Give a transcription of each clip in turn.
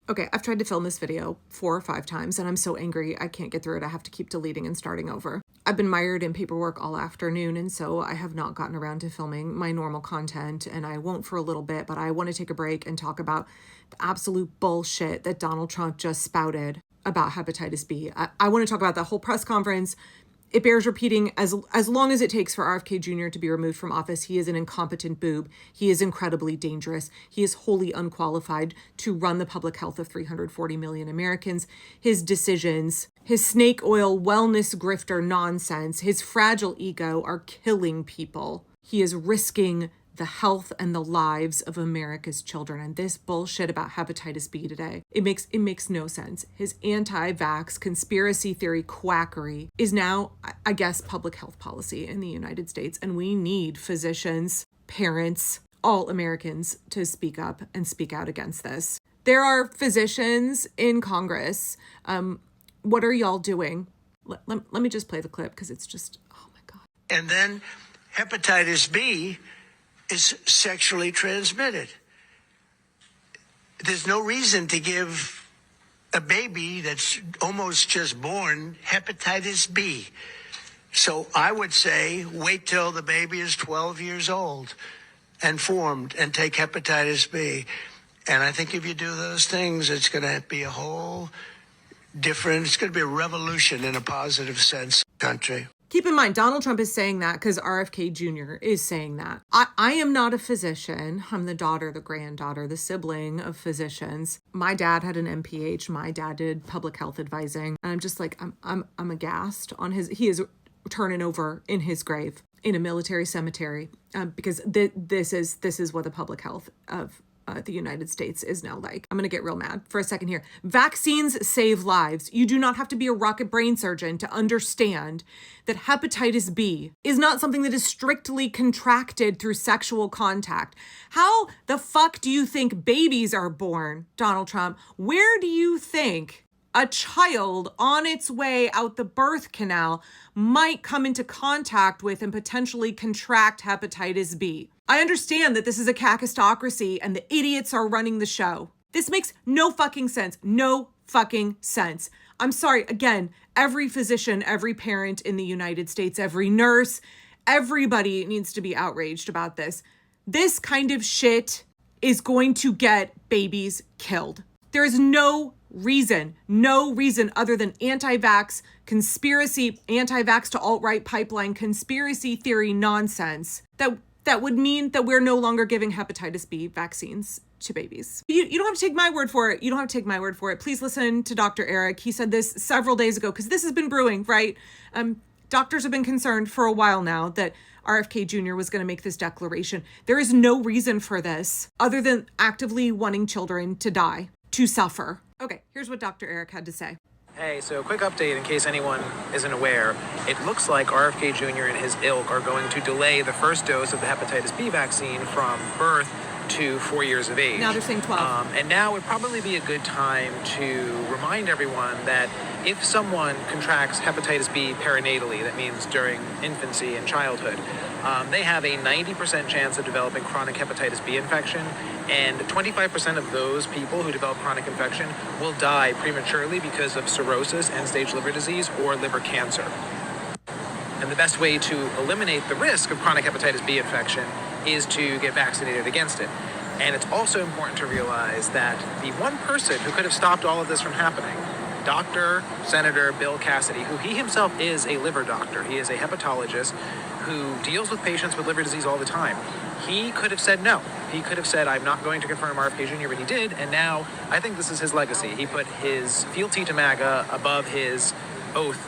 Okay, I've tried to film this video 4 or 5 times and I'm so angry I can't get through it. I have to keep deleting and starting over. I've been mired in paperwork all afternoon and so I have not gotten around to filming my normal content, and I won't for a little bit, but I want to take a break and talk about the absolute bullshit that Donald Trump just spouted about hepatitis B. I want to talk about that whole press conference. It bears repeating as long as it takes for RFK Jr. to be removed from office. He is an incompetent boob. He is incredibly dangerous. He is wholly unqualified to run the public health of 340 million Americans. His decisions, his snake oil wellness grifter nonsense, his fragile ego are killing people. He is risking the health and the lives of America's children. And this bullshit about hepatitis B today, it makes no sense. His anti-vax conspiracy theory quackery is now, I guess, public health policy in the United States. And we need physicians, parents, all Americans to speak up and speak out against this. There are physicians in Congress. What are y'all doing? Let me just play the clip because it's just, oh my God. And then hepatitis B is sexually transmitted. There's no reason to give a baby that's almost just born hepatitis B. So I would say wait till the baby is 12 years old and formed and take hepatitis B. And I think if you do those things, it's going to be a whole different, it's going to be a revolution in a positive sense, country. Keep in mind, Donald Trump is saying that because RFK Jr. is saying that. I am not a physician. I'm the daughter, the granddaughter, the sibling of physicians. My dad had an MPH. My dad did public health advising. And I'm just like, I'm aghast on he is turning over in his grave in a military cemetery because this is what the public health of the United States is now like. I'm going to get real mad for a second here. Vaccines save lives. You do not have to be a rocket brain surgeon to understand that hepatitis B is not something that is strictly contracted through sexual contact. How the fuck do you think babies are born, Donald Trump? Where do you think a child on its way out the birth canal might come into contact with and potentially contract hepatitis B? I understand that this is a kakistocracy and the idiots are running the show. This makes no fucking sense. No fucking sense. I'm sorry. Again, every physician, every parent in the United States, every nurse, everybody needs to be outraged about this. This kind of shit is going to get babies killed. There is no reason other than anti-vax conspiracy, anti-vax to alt-right pipeline conspiracy theory nonsense that would mean that we're no longer giving hepatitis B vaccines to babies. You don't have to take my word for it. You don't have to take my word for it. Please listen to Dr. Eric. He said this several days ago because this has been brewing, right? Doctors have been concerned for a while now that RFK Jr. was going to make this declaration. There is no reason for this other than actively wanting children to die, to suffer. Okay, here's what Dr. Eric had to say. Hey, so quick update in case anyone isn't aware. It looks like RFK Jr. and his ilk are going to delay the first dose of the hepatitis B vaccine from birth to 4 years of age. Now they're saying 12. And now would probably be a good time to remind everyone that if someone contracts hepatitis B perinatally, that means during infancy and childhood, they have a 90% chance of developing chronic hepatitis B infection, and 25% of those people who develop chronic infection will die prematurely because of cirrhosis, end-stage liver disease, or liver cancer. And the best way to eliminate the risk of chronic hepatitis B infection is to get vaccinated against it. And it's also important to realize that the one person who could have stopped all of this from happening, Dr. Senator Bill Cassidy, who he himself is a liver doctor, he is a hepatologist who deals with patients with liver disease all the time. He could have said no. He could have said, I'm not going to confirm RFK Jr., but he did. And now I think this is his legacy. He put his fealty to MAGA above his oath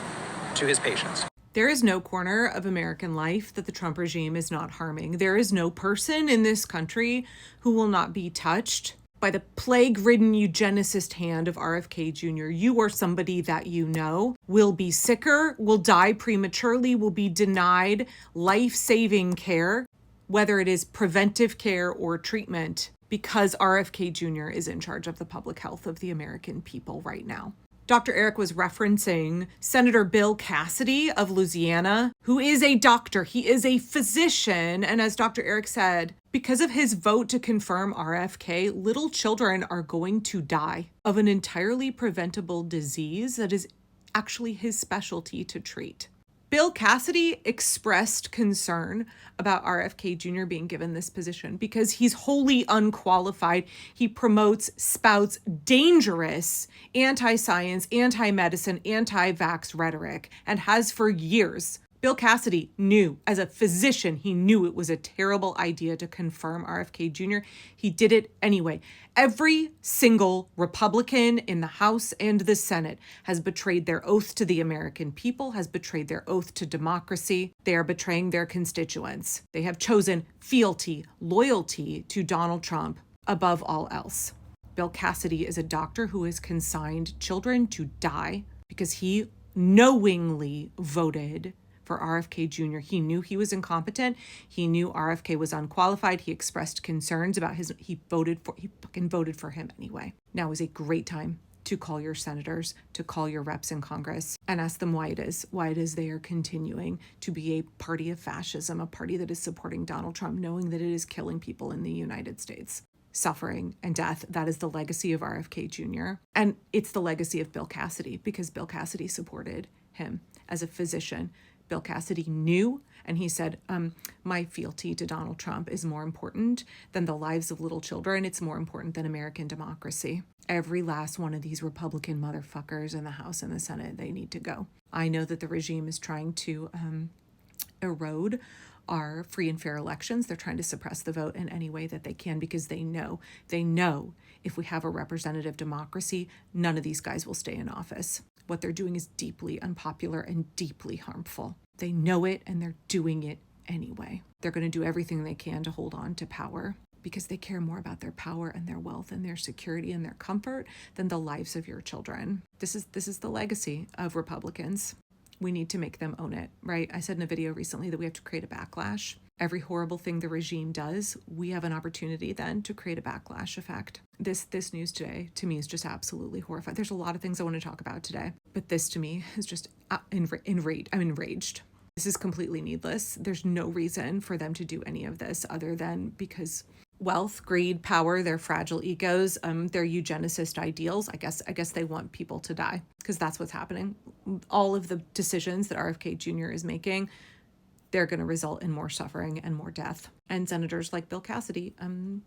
to his patients. There is no corner of American life that the Trump regime is not harming. There is no person in this country who will not be touched by the plague-ridden eugenicist hand of RFK Jr. You or somebody that you know will be sicker, will die prematurely, will be denied life-saving care, whether it is preventive care or treatment, because RFK Jr. is in charge of the public health of the American people right now. Dr. Eric was referencing Senator Bill Cassidy of Louisiana, who is a doctor. He is a physician. And as Dr. Eric said, because of his vote to confirm RFK, little children are going to die of an entirely preventable disease that is actually his specialty to treat. Bill Cassidy expressed concern about RFK Jr. being given this position because he's wholly unqualified. He promotes, spouts dangerous anti-science, anti-medicine, anti-vax rhetoric, and has for years. Bill Cassidy knew, as a physician, he knew it was a terrible idea to confirm RFK Jr. He did it anyway. Every single Republican in the House and the Senate has betrayed their oath to the American people, has betrayed their oath to democracy. They are betraying their constituents. They have chosen fealty, loyalty to Donald Trump above all else. Bill Cassidy is a doctor who has consigned children to die because he knowingly voted for RFK Jr. He knew he was incompetent. He knew RFK was unqualified. He expressed concerns about he fucking voted for him anyway. Now is a great time to call your senators, to call your reps in Congress and ask them why it is they are continuing to be a party of fascism, a party that is supporting Donald Trump, knowing that it is killing people in the United States. Suffering and death, that is the legacy of RFK Jr. And it's the legacy of Bill Cassidy because Bill Cassidy supported him as a physician. Bill Cassidy knew, and he said, my fealty to Donald Trump is more important than the lives of little children. It's more important than American democracy. Every last one of these Republican motherfuckers in the House and the Senate, they need to go. I know that the regime is trying to erode our free and fair elections. They're trying to suppress the vote in any way that they can because they know if we have a representative democracy, none of these guys will stay in office. What they're doing is deeply unpopular and deeply harmful. They know it and they're doing it anyway. They're going to do everything they can to hold on to power because they care more about their power and their wealth and their security and their comfort than the lives of your children. This is the legacy of Republicans. We need to make them own it, right? I said in a video recently that we have to create a backlash. Every horrible thing the regime does, we have an opportunity then to create a backlash effect. This news today, to me, is just absolutely horrifying. There's a lot of things I want to talk about today, but this to me is just enraged. I'm enraged. This is completely needless. There's no reason for them to do any of this other than because wealth, greed, power, their fragile egos, their eugenicist ideals. I guess they want people to die because that's what's happening. All of the decisions that RFK Jr. is making, they're going to result in more suffering and more death. And senators like Bill Cassidy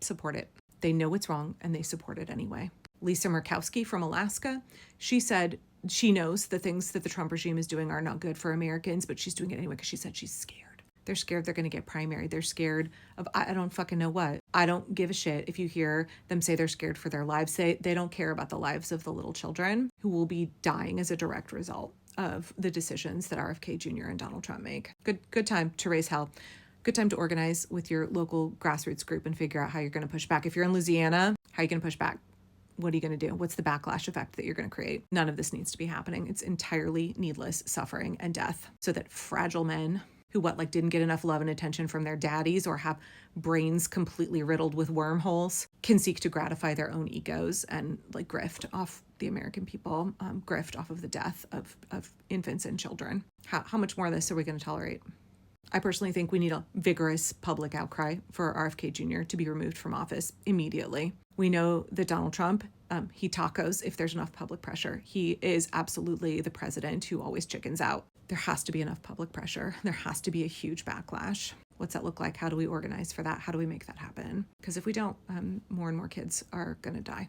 support it. They know it's wrong and they support it anyway. Lisa Murkowski from Alaska, she said she knows the things that the Trump regime is doing are not good for Americans, but she's doing it anyway because she said she's scared. They're scared they're going to get primary. They're scared of, I don't fucking know what. I don't give a shit if you hear them say they're scared for their lives. They don't care about the lives of the little children who will be dying as a direct result of the decisions that RFK Jr. and Donald Trump make. Good time to raise hell. Good time to organize with your local grassroots group and figure out how you're going to push back. If you're in Louisiana, how are you going to push back? What are you going to do? What's the backlash effect that you're going to create? None of this needs to be happening. It's entirely needless suffering and death so that fragile men who didn't get enough love and attention from their daddies or have brains completely riddled with wormholes can seek to gratify their own egos and grift off the American people, grift off of the death of infants and children. How much more of this are we going to tolerate? I personally think we need a vigorous public outcry for RFK Jr. to be removed from office immediately. We know that Donald Trump, he tacos if there's enough public pressure. He is absolutely the president who always chickens out. There has to be enough public pressure. There has to be a huge backlash. What's that look like? How do we organize for that? How do we make that happen? Because if we don't, more and more kids are going to die.